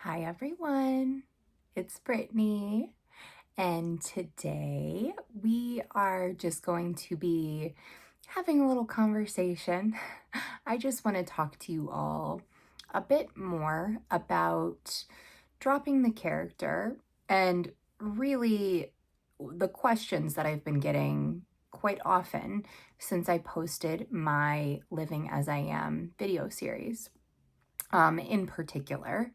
Hi everyone, it's Brittany, and today we are just going to be having a little conversation. I just want to talk to you all a bit more about dropping the character and really the questions that I've been getting quite often since I posted my Living as I Am video series. In particular,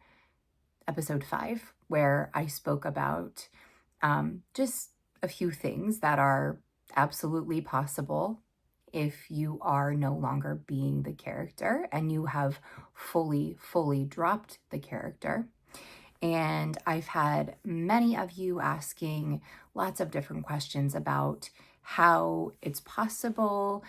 episode 5, where I spoke about just a few things that are absolutely possible if you are no longer being the character and you have fully dropped the character. And I've had many of you asking lots of different questions about how it's possible,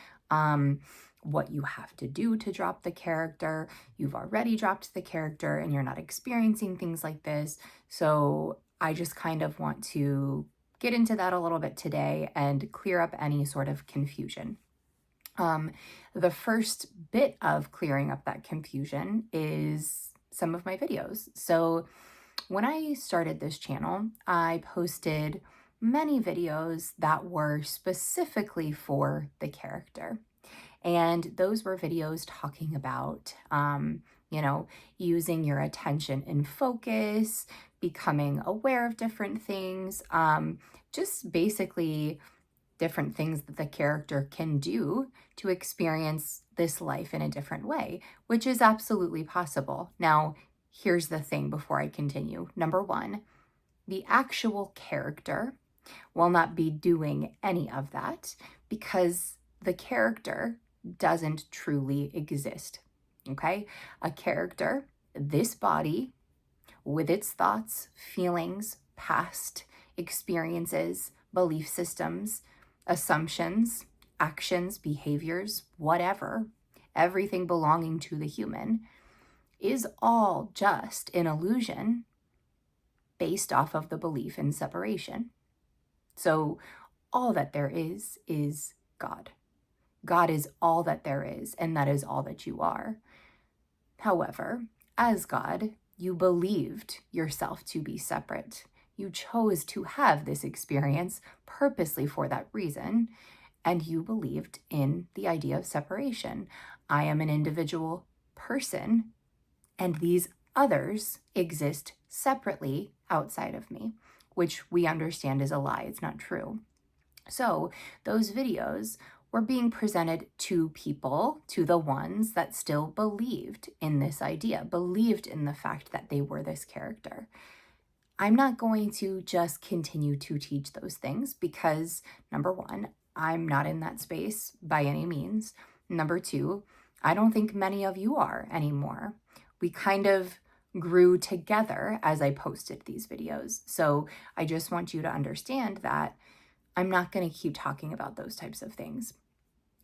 what you have to do to drop the character. You've already dropped the character and you're not experiencing things like this. So I just kind of want to get into that a little bit today and clear up any sort of confusion. The first bit of clearing up that confusion is some of my videos. So when I started this channel, I posted many videos that were specifically for the character. And those were videos talking about, using your attention in focus, becoming aware of different things, just basically different things that the character can do to experience this life in a different way, which is absolutely possible. Now, here's the thing before I continue. Number one, the actual character will not be doing any of that because the character doesn't truly exist. Okay? A character, this body, with its thoughts, feelings, past experiences, belief systems, assumptions, actions, behaviors, whatever, everything belonging to the human, is all just an illusion based off of the belief in separation. So all that there is God. God is all that there is, and that is all that you are. However, as God, you believed yourself to be separate. You chose to have this experience purposely for that reason, and you believed in the idea of separation. I am an individual person, and these others exist separately outside of me, which we understand is a lie. It's not true. So those videos were being presented to people, to the ones that still believed in this idea, believed in the fact that they were this character. I'm not going to just continue to teach those things because, number one, I'm not in that space by any means. Number two, I don't think many of you are anymore. We kind of grew together as I posted these videos. So I just want you to understand that I'm not going to keep talking about those types of things.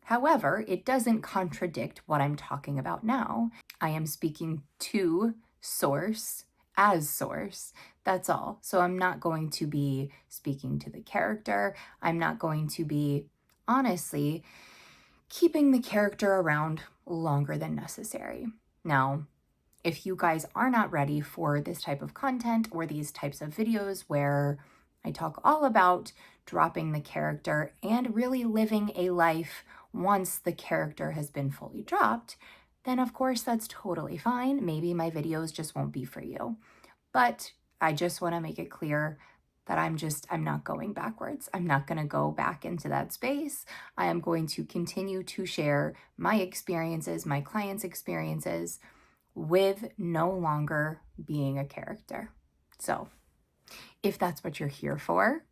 However, it doesn't contradict what I'm talking about now. I am speaking to source as source. That's all. So I'm not going to be speaking to the character. I'm not going to be, honestly, keeping the character around longer than necessary. Now, if you guys are not ready for this type of content or these types of videos where I talk all about dropping the character and really living a life once the character has been fully dropped, then of course that's totally fine. Maybe my videos just won't be for you. But I just want to make it clear that I'm not going backwards. I'm not going to go back into that space. I am going to continue to share my experiences, my clients' experiences, with no longer being a character. So if that's what you're here for,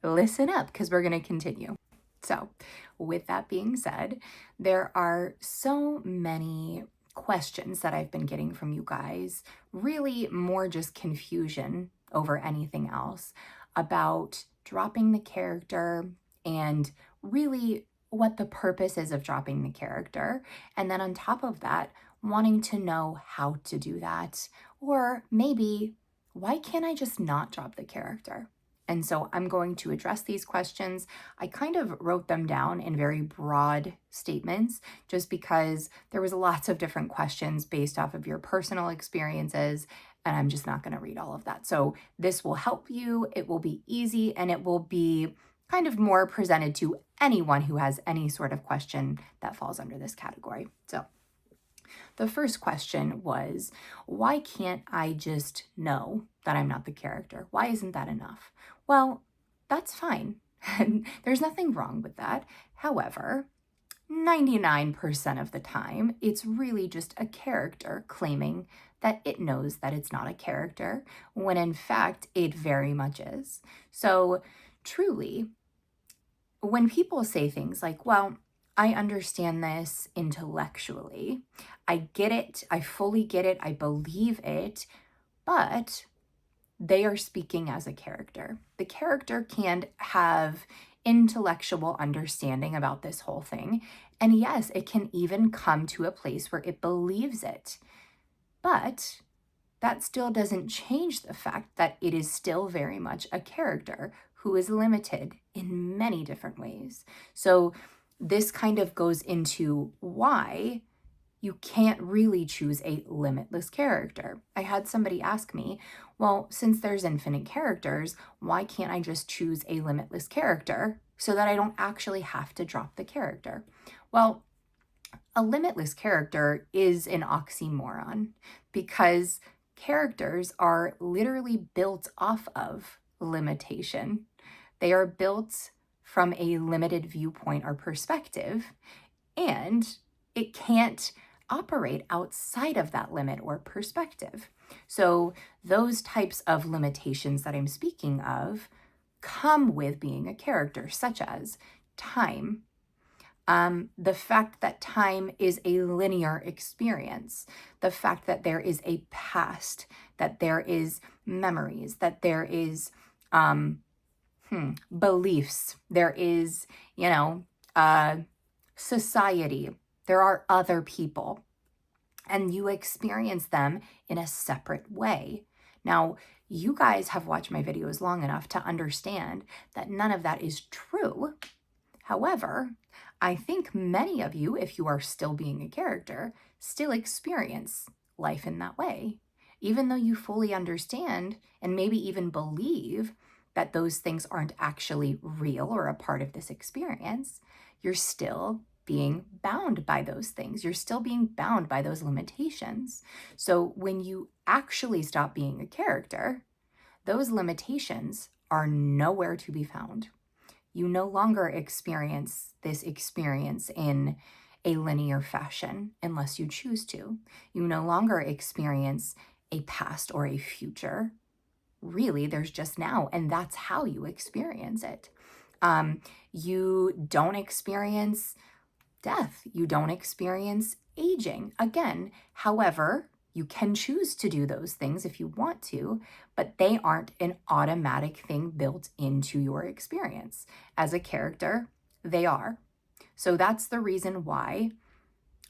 listen up because we're going to continue. So with that being said, there are so many questions that I've been getting from you guys, really more just confusion over anything else about dropping the character and really what the purpose is of dropping the character. And then on top of that, wanting to know how to do that. Or maybe, why can't I just not drop the character? And so I'm going to address these questions. I kind of wrote them down in very broad statements just because there was lots of different questions based off of your personal experiences, and I'm just not going to read all of that. So this will help you. It will be easy, and it will be kind of more presented to anyone who has any sort of question that falls under this category. So the first question was, why can't I just know that I'm not the character? Why isn't that enough? Well, that's fine. There's nothing wrong with that. However, 99% of the time, it's really just a character claiming that it knows that it's not a character, when in fact, it very much is. So truly, when people say things like, well, I understand this intellectually, I get it, I fully get it, I believe it, but they are speaking as a character. The character can't have intellectual understanding about this whole thing. And yes, it can even come to a place where it believes it. But that still doesn't change the fact that it is still very much a character who is limited in many different ways. So this kind of goes into why you can't really choose a limitless character. I had somebody ask me, well, since there's infinite characters, why can't I just choose a limitless character so that I don't actually have to drop the character? Well, a limitless character is an oxymoron because characters are literally built off of limitation. They are built from a limited viewpoint or perspective, and it can't operate outside of that limit or perspective. So those types of limitations that I'm speaking of come with being a character, such as time. The fact that time is a linear experience, the fact that there is a past, that there is memories, that there is beliefs, there is, society, there are other people, and you experience them in a separate way. Now, you guys have watched my videos long enough to understand that none of that is true. However, I think many of you, if you are still being a character, still experience life in that way. Even though you fully understand and maybe even believe that those things aren't actually real or a part of this experience, you're still being bound by those things. You're still being bound by those limitations. So when you actually stop being a character, those limitations are nowhere to be found. You no longer experience this experience in a linear fashion unless you choose to. You no longer experience a past or a future. Really, there's just now, and that's how you experience it. You don't experience death. You don't experience aging. Again, however, you can choose to do those things if you want to, but they aren't an automatic thing built into your experience. As a character, they are. So that's the reason why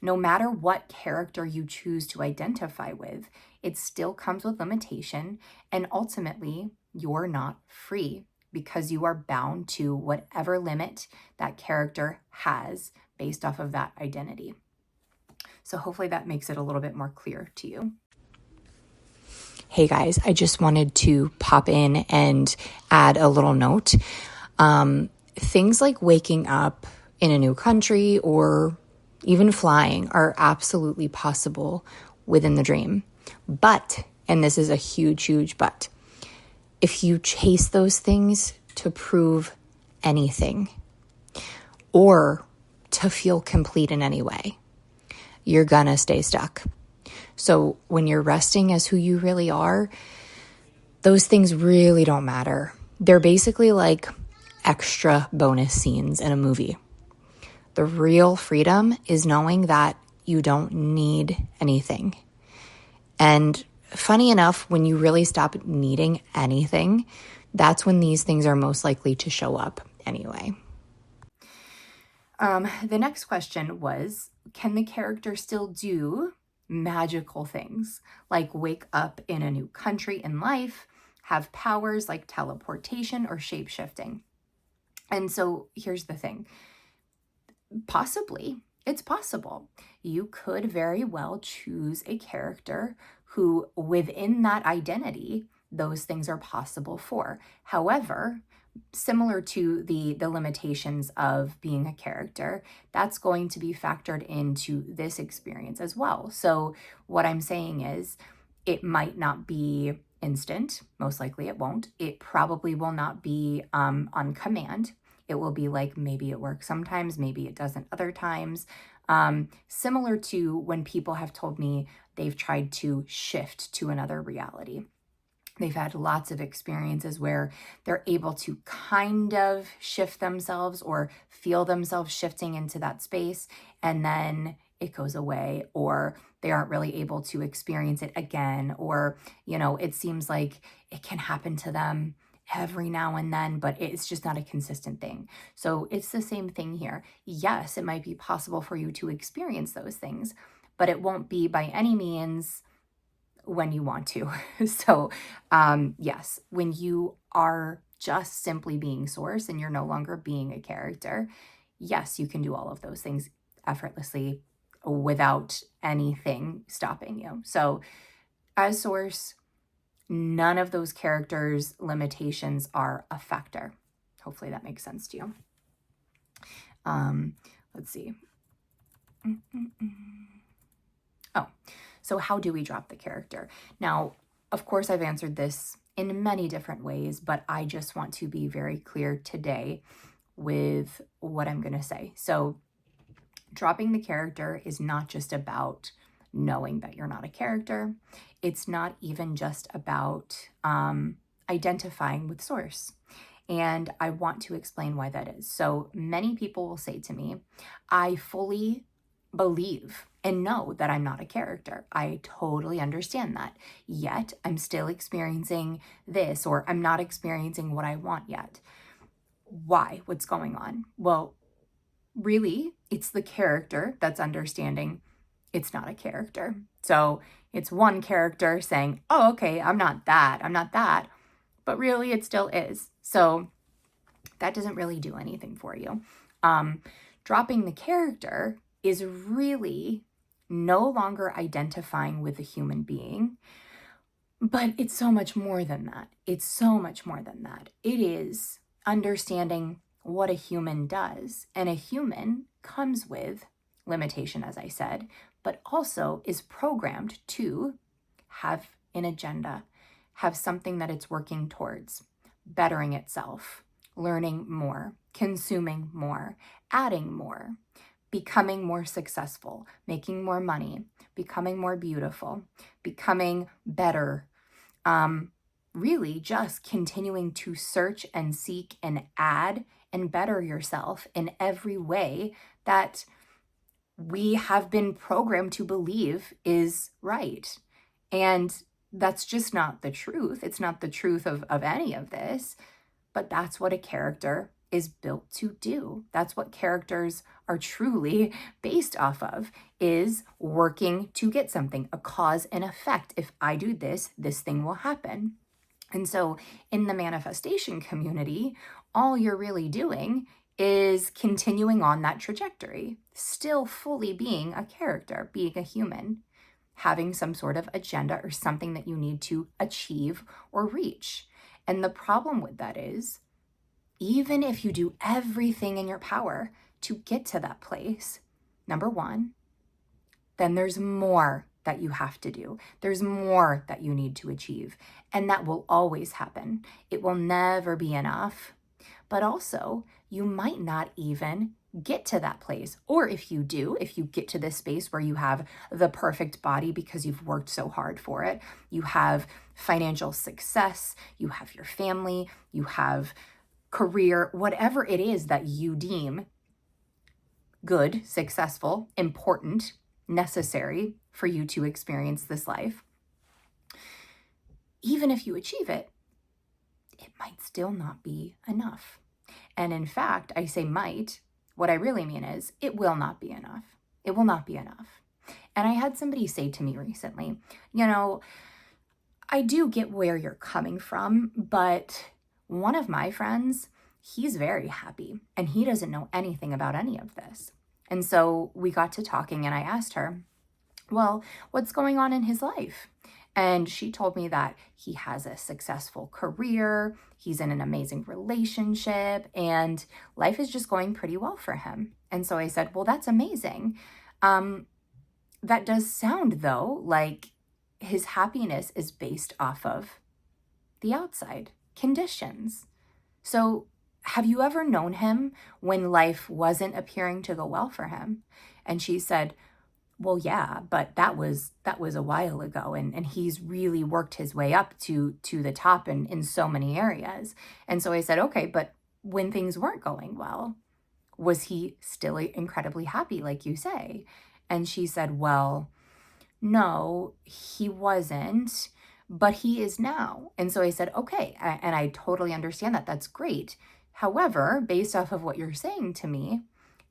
no matter what character you choose to identify with, it still comes with limitation, and ultimately, you're not free because you are bound to whatever limit that character has based off of that identity. So hopefully that makes it a little bit more clear to you. Hey guys, I just wanted to pop in and add a little note. Things like waking up in a new country or even flying are absolutely possible within the dream. But, and this is a huge, huge but, if you chase those things to prove anything or to feel complete in any way, you're gonna stay stuck. So when you're resting as who you really are, those things really don't matter. They're basically like extra bonus scenes in a movie. The real freedom is knowing that you don't need anything. And funny enough, when you really stop needing anything, that's when these things are most likely to show up anyway. The next question was, can the character still do magical things like wake up in a new country in life, have powers like teleportation or shape-shifting. And so here's the thing. Possibly, it's possible. You could very well choose a character who, within that identity, those things are possible for. However, similar to the limitations of being a character, that's going to be factored into this experience as well. So what I'm saying is, it might not be instant. Most likely it won't. It probably will not be on command. It will be like, maybe it works sometimes, maybe it doesn't other times. Similar to when people have told me they've tried to shift to another reality. They've had lots of experiences where they're able to kind of shift themselves or feel themselves shifting into that space, and then it goes away, or they aren't really able to experience it again, or, it seems like it can happen to them every now and then, but it's just not a consistent thing. So it's the same thing here. Yes, it might be possible for you to experience those things, but it won't be by any means when you want to. So yes, when you are just simply being Source and you're no longer being a character, yes, you can do all of those things effortlessly without anything stopping you. So as Source, none of those characters' limitations are a factor. Hopefully that makes sense to you. Let's see. Oh, so how do we drop the character? Now, of course, I've answered this in many different ways, but I just want to be very clear today with what I'm going to say. So dropping the character is not just about knowing that you're not a character. It's not even just about identifying with Source. And I want to explain why that is. So many people will say to me, I fully believe and know that I'm not a character. I totally understand that. Yet I'm still experiencing this, or I'm not experiencing what I want yet. Why? What's going on? Well, really, it's the character that's understanding it's not a character. So it's one character saying, oh, okay, I'm not that, but really it still is. So that doesn't really do anything for you. Dropping the character is really no longer identifying with a human being, but it's so much more than that. It's so much more than that. It is understanding what a human does, and a human comes with limitation, as I said, but also is programmed to have an agenda, have something that it's working towards, bettering itself, learning more, consuming more, adding more, becoming more successful, making more money, becoming more beautiful, becoming better, really just continuing to search and seek and add and better yourself in every way that we have been programmed to believe is right. And that's just not the truth. It's not the truth of any of this, but that's what a character is built to do. That's what characters are truly based off of, is working to get something, a cause and effect. If I do this, this thing will happen. And so in the manifestation community, all you're really doing is continuing on that trajectory, still fully being a character, being a human, having some sort of agenda or something that you need to achieve or reach. And the problem with that is, even if you do everything in your power to get to that place, number one, then there's more that you have to do. There's more that you need to achieve. And that will always happen. It will never be enough. But also, you might not even get to that place. Or if you do, if you get to this space where you have the perfect body because you've worked so hard for it, you have financial success, you have your family, you have career, whatever it is that you deem good, successful, important, necessary for you to experience this life, even if you achieve it, it might still not be enough. And in fact, I say might, what I really mean is it will not be enough. It will not be enough. And I had somebody say to me recently, I do get where you're coming from, but one of my friends, he's very happy and he doesn't know anything about any of this. And so we got to talking and I asked her, well, what's going on in his life? And she told me that he has a successful career, he's in an amazing relationship, and life is just going pretty well for him. And so I said, well, that's amazing. Um, that does sound, though, like his happiness is based off of the outside conditions. So, have you ever known him when life wasn't appearing to go well for him? And she said, well, yeah, but that was a while ago, and he's really worked his way up to the top in so many areas. And so I said, okay, but when things weren't going well, was he still incredibly happy, like you say? And she said, well, no, he wasn't, but he is now. And so I said, okay, and I totally understand that. That's great. However, based off of what you're saying to me,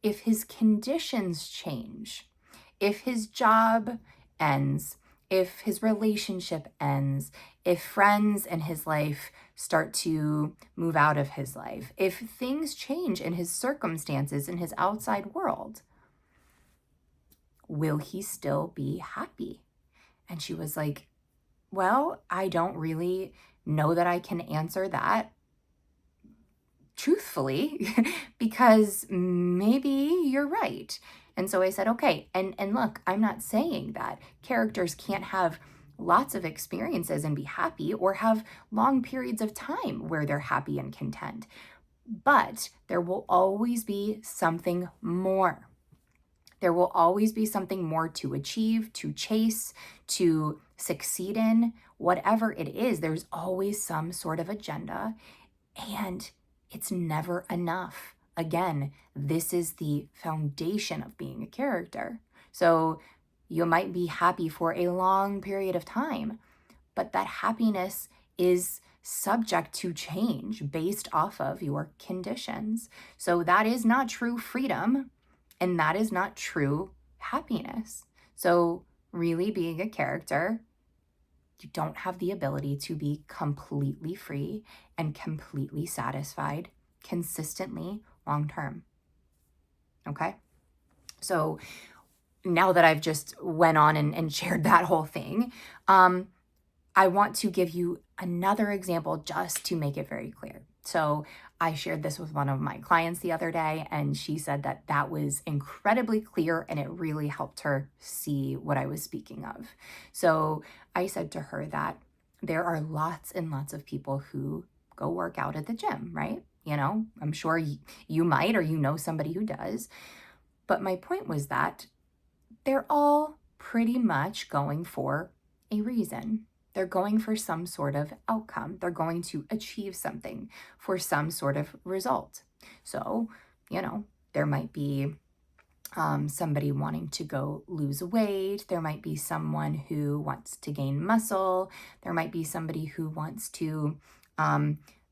if his conditions change, if his job ends, if his relationship ends, if friends in his life start to move out of his life, if things change in his circumstances, in his outside world, will he still be happy? And she was like, well, I don't really know that I can answer that truthfully because maybe you're right. And so I said, okay, and look, I'm not saying that characters can't have lots of experiences and be happy or have long periods of time where they're happy and content. But there will always be something more. There will always be something more to achieve, to chase, to succeed in, whatever it is. There's always some sort of agenda, and it's never enough. Again, this is the foundation of being a character. So you might be happy for a long period of time, but that happiness is subject to change based off of your conditions. So that is not true freedom, and that is not true happiness. So really being a character, you don't have the ability to be completely free and completely satisfied consistently long term. Okay? So now that I've just went on and shared that whole thing, I want to give you another example just to make it very clear. So I shared this with one of my clients the other day, and she said that that was incredibly clear and it really helped her see what I was speaking of. So I said to her that there are lots and lots of people who go work out at the gym, right? You know, I'm sure you might, or you know somebody who does. But my point was that they're all pretty much going for a reason. They're going for some sort of outcome. They're going to achieve something for some sort of result. So, you know, there might be somebody wanting to go lose weight. There might be someone who wants to gain muscle. There might be somebody who wants to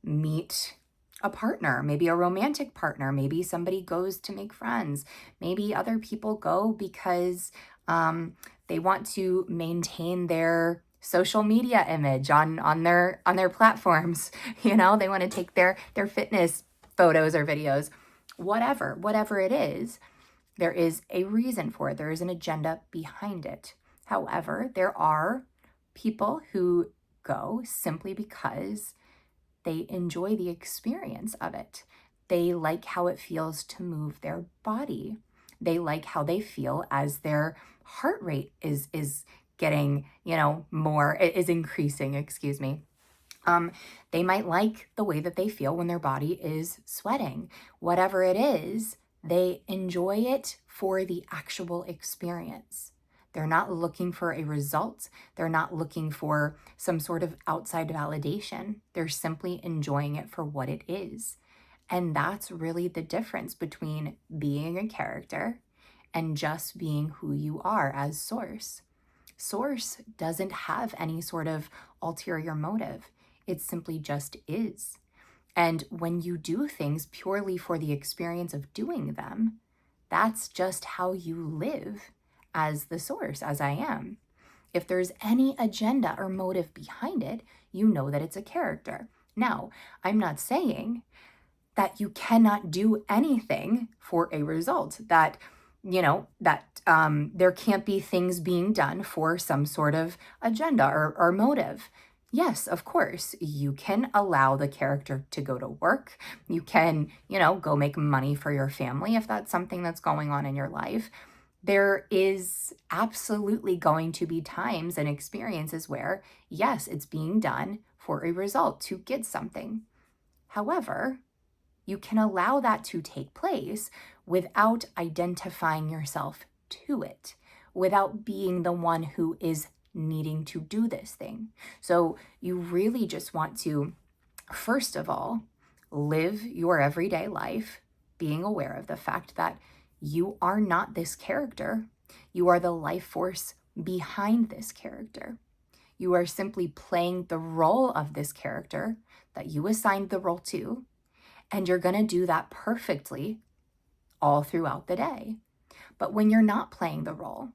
meet a partner, maybe a romantic partner. Maybe somebody goes to make friends. Maybe other people go because they want to maintain their social media image on their platforms. You know, they want to take their fitness photos or videos, whatever it is. There is a reason for it. There is an agenda behind it. However, there are people who go simply because they enjoy the experience of it. They like how it feels to move their body. They like how they feel as their heart rate is getting, is increasing, excuse me. They might like the way that they feel when their body is sweating. Whatever it is, they enjoy it for the actual experience. They're not looking for a result. They're not looking for some sort of outside validation. They're simply enjoying it for what it is. And that's really the difference between being a character and just being who you are as Source. Source doesn't have any sort of ulterior motive. It simply just is. And when you do things purely for the experience of doing them, that's just how you live as the Source, as I am. If there's any agenda or motive behind it, you know that it's a character. Now, I'm not saying that you cannot do anything for a result, that, there can't be things being done for some sort of agenda or motive. Yes, of course, you can allow the character to go to work. You can, go make money for your family if that's something that's going on in your life. There is absolutely going to be times and experiences where, yes, it's being done for a result to get something. However, you can allow that to take place without identifying yourself to it, without being the one who is needing to do this thing. So you really just want to, first of all, live your everyday life being aware of the fact that you are not this character. You are the life force behind this character. You are simply playing the role of this character that you assigned the role to, and you're going to do that perfectly all throughout the day. But when you're not playing the role,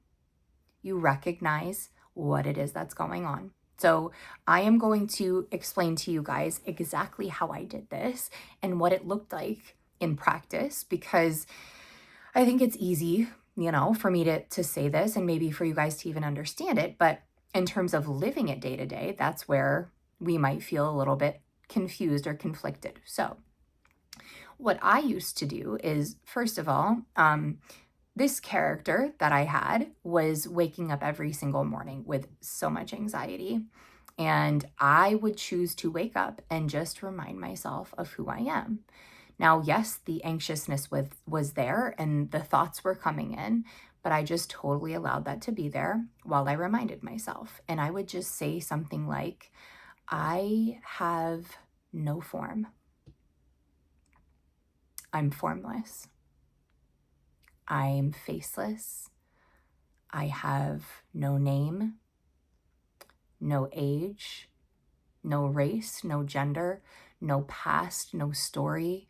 you recognize what it is that's going on. So I am going to explain to you guys exactly how I did this and what it looked like in practice, because I think it's easy, for me to say this and maybe for you guys to even understand it. But in terms of living it day to day, that's where we might feel a little bit confused or conflicted. So what I used to do is, first of all, this character that I had was waking up every single morning with so much anxiety. And I would choose to wake up and just remind myself of who I am. Now, yes, the anxiousness was there and the thoughts were coming in, but I just totally allowed that to be there while I reminded myself. And I would just say something like, I have no form. I'm formless. I'm faceless. I have no name, no age, no race, no gender, no past, no story,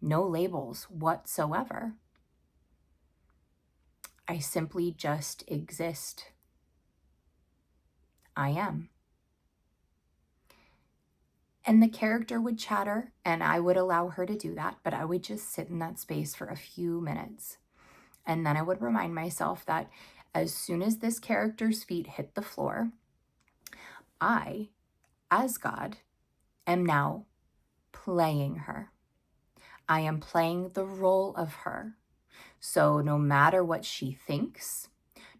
no labels whatsoever. I simply just exist. I am. And the character would chatter, and I would allow her to do that, but I would just sit in that space for a few minutes. And then I would remind myself that as soon as this character's feet hit the floor, I, as God, am now playing her. I am playing the role of her. So no matter what she thinks,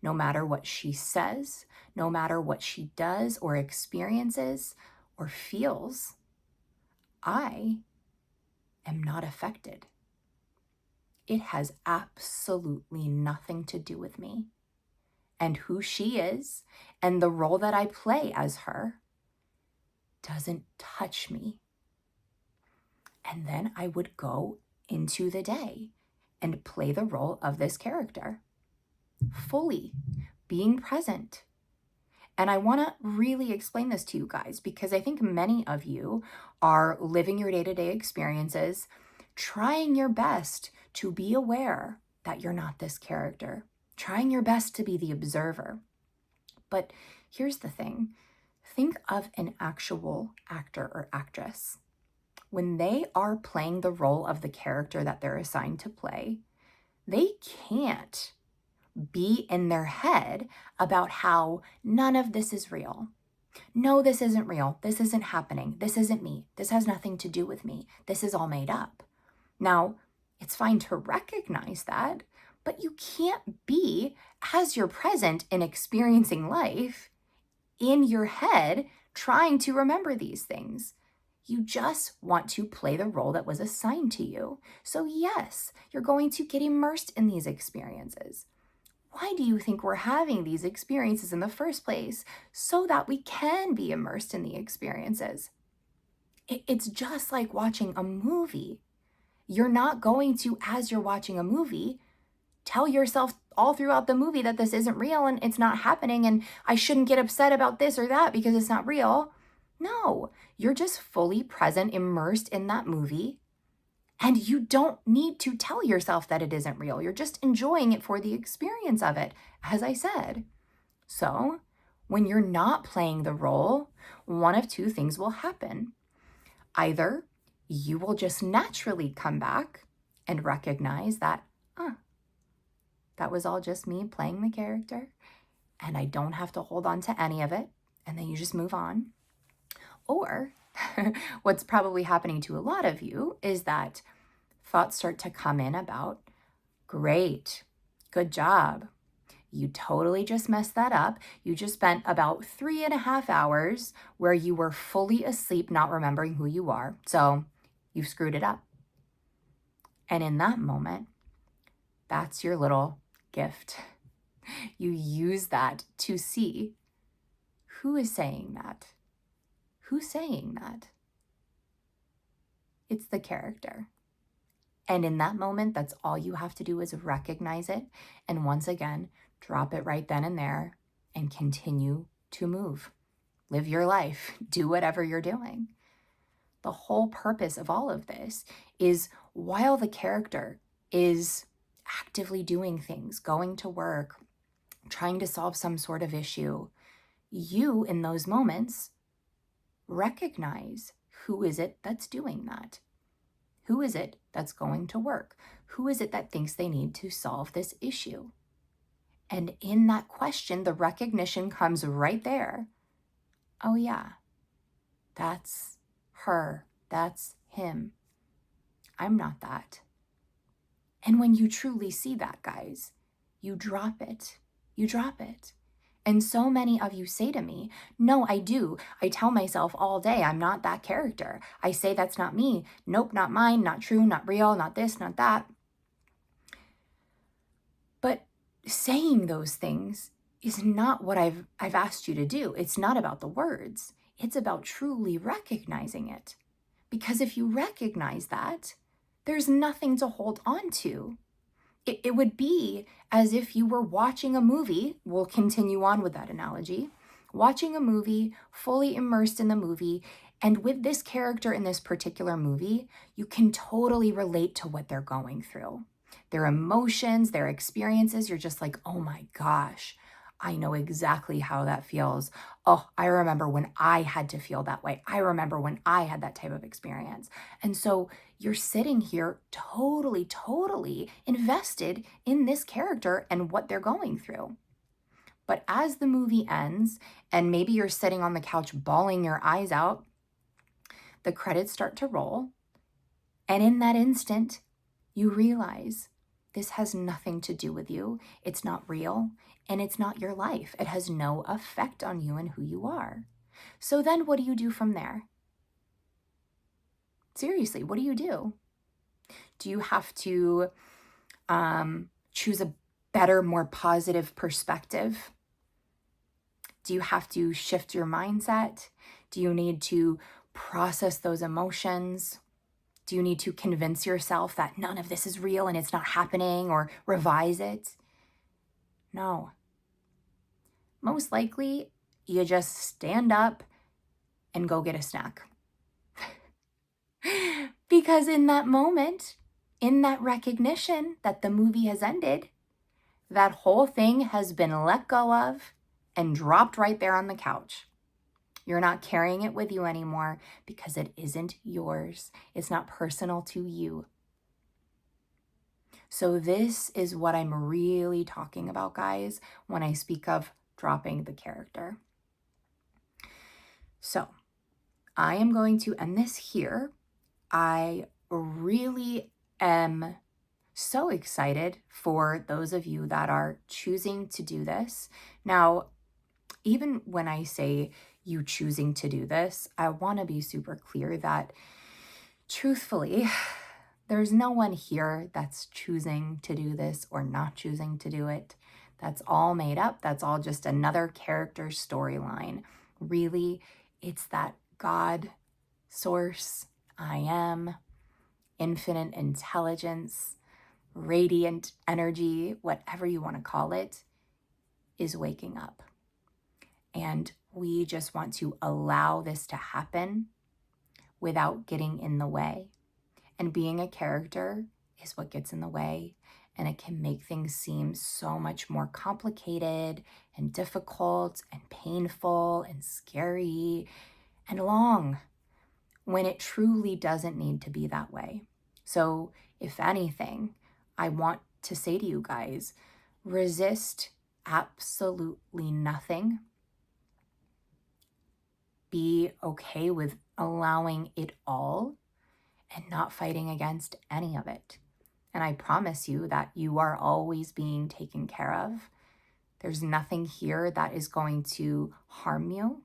no matter what she says, no matter what she does or experiences or feels, I am not affected. It has absolutely nothing to do with me. And who she is and the role that I play as her doesn't touch me. And then I would go into the day and play the role of this character, fully being present. And I want to really explain this to you guys because I think many of you are living your day-to-day experiences, trying your best to be aware that you're not this character, trying your best to be the observer. But here's the thing. Think of an actual actor or actress. When they are playing the role of the character that they're assigned to play, they can't be in their head about how none of this is real. No, this isn't real. This isn't happening. This isn't me. This has nothing to do with me. This is all made up. Now, it's fine to recognize that, but you can't be, as you're present and experiencing life, in your head trying to remember these things. You just want to play the role that was assigned to you. So yes, you're going to get immersed in these experiences. Why do you think we're having these experiences in the first place? So that we can be immersed in the experiences. It's just like watching a movie. You're not going to, as you're watching a movie, tell yourself all throughout the movie that this isn't real and it's not happening and I shouldn't get upset about this or that because it's not real. No, you're just fully present, immersed in that movie, and you don't need to tell yourself that it isn't real. You're just enjoying it for the experience of it, as I said. So when you're not playing the role, one of two things will happen. Either you will just naturally come back and recognize that, that was all just me playing the character, and I don't have to hold on to any of it, and then you just move on. Or what's probably happening to a lot of you is that thoughts start to come in about, great, good job. You totally just messed that up. You just spent about 3.5 hours where you were fully asleep, not remembering who you are. So you've screwed it up. And in that moment, that's your little gift. You use that to see who is saying that. Who's saying that? It's the character. And in that moment, that's all you have to do is recognize it. And once again, drop it right then and there and continue to move. Live your life. Do whatever you're doing. The whole purpose of all of this is while the character is actively doing things, going to work, trying to solve some sort of issue, you in those moments recognize who is it that's doing that? Who is it that's going to work? Who is it that thinks they need to solve this issue? And in that question, the recognition comes right there. Oh yeah, that's her, that's him. I'm not that. And when you truly see that, guys, you drop it. You drop it. And so many of you say to me, no, I do. I tell myself all day, I'm not that character. I say that's not me. Nope, not mine, not true, not real, not this, not that. But saying those things is not what I've asked you to do. It's not about the words. It's about truly recognizing it. Because if you recognize that, there's nothing to hold on to. It would be as if you were watching a movie. We'll continue on with that analogy. Watching a movie, fully immersed in the movie, and with this character in this particular movie, you can totally relate to what they're going through. Their emotions, their experiences, you're just like, oh my gosh, I know exactly how that feels. Oh, I remember when I had to feel that way. I remember when I had that type of experience. And so you're sitting here totally invested in this character and what they're going through. But as the movie ends, and maybe you're sitting on the couch bawling your eyes out, the credits start to roll. And in that instant, you realize this has nothing to do with you. It's not real, and it's not your life. It has no effect on you and who you are. So then what do you do from there? Seriously, what do you do? Do you have to choose a better, more positive perspective? Do you have to shift your mindset? Do you need to process those emotions? Do you need to convince yourself that none of this is real and it's not happening, or revise it? No. Most likely, you just stand up and go get a snack. Because in that moment, in that recognition that the movie has ended, that whole thing has been let go of and dropped right there on the couch. You're not carrying it with you anymore because it isn't yours. It's not personal to you. So this is what I'm really talking about, guys, when I speak of dropping the character. So I am going to end this here. I really am so excited for those of you that are choosing to do this. Now, even when I say you choosing to do this, I want to be super clear that truthfully, there's no one here that's choosing to do this or not choosing to do it. That's all made up. That's all just another character storyline. Really, it's that God, source, I am, infinite intelligence, radiant energy, whatever you want to call it, is waking up. And we just want to allow this to happen without getting in the way. And being a character is what gets in the way. and it can make things seem so much more complicated and difficult and painful and scary and long when it truly doesn't need to be that way. So, if anything, I want to say to you guys, resist absolutely nothing. Be okay with allowing it all and not fighting against any of it. And I promise you that you are always being taken care of. There's nothing here that is going to harm you.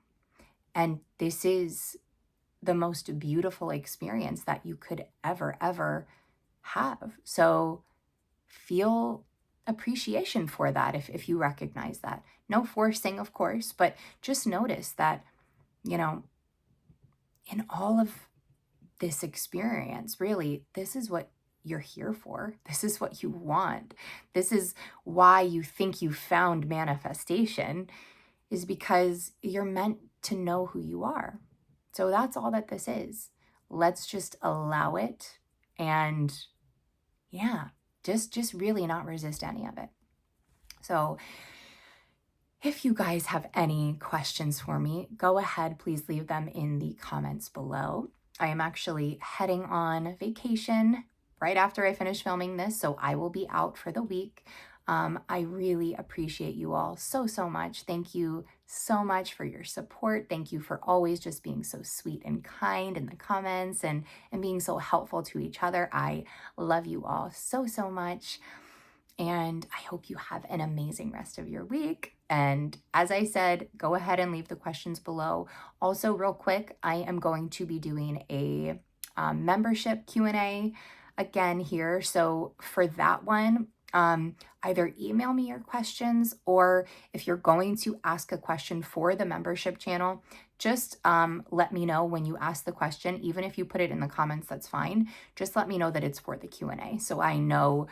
And this is the most beautiful experience that you could ever have. So feel appreciation for that if you recognize that. No forcing, of course, but just notice that, in all of this experience, really, this is what you're here for. This is what you want. This is why you think you found manifestation, is because you're meant to know who you are. So that's all that this is. Let's just allow it and just really not resist any of it. So if you guys have any questions for me, go ahead, please leave them in the comments below. I am actually heading on vacation right after I finish filming this, so I will be out for the week. I really appreciate you all so much. Thank you so much for your support. Thank you for always just being so sweet and kind in the comments and being so helpful to each other. I love you all so much. And I hope you have an amazing rest of your week. And as I said, go ahead and leave the questions below. Also, real quick, I am going to be doing a membership Q&A again here. So for that one, either email me your questions, or if you're going to ask a question for the membership channel, just let me know when you ask the question. Even if you put it in the comments, that's fine. Just let me know that it's for the Q&A so I know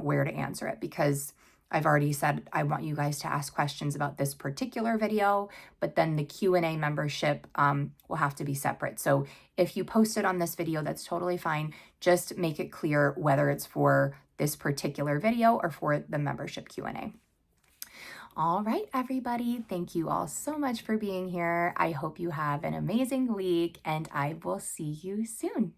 where to answer it, because I've already said I want you guys to ask questions about this particular video, but then the Q&A membership will have to be separate. So if you post it on this video, that's totally fine. Just make it clear whether it's for this particular video or for the membership Q&A. All right, everybody, thank you all so much for being here. I hope you have an amazing week, and I will see you soon.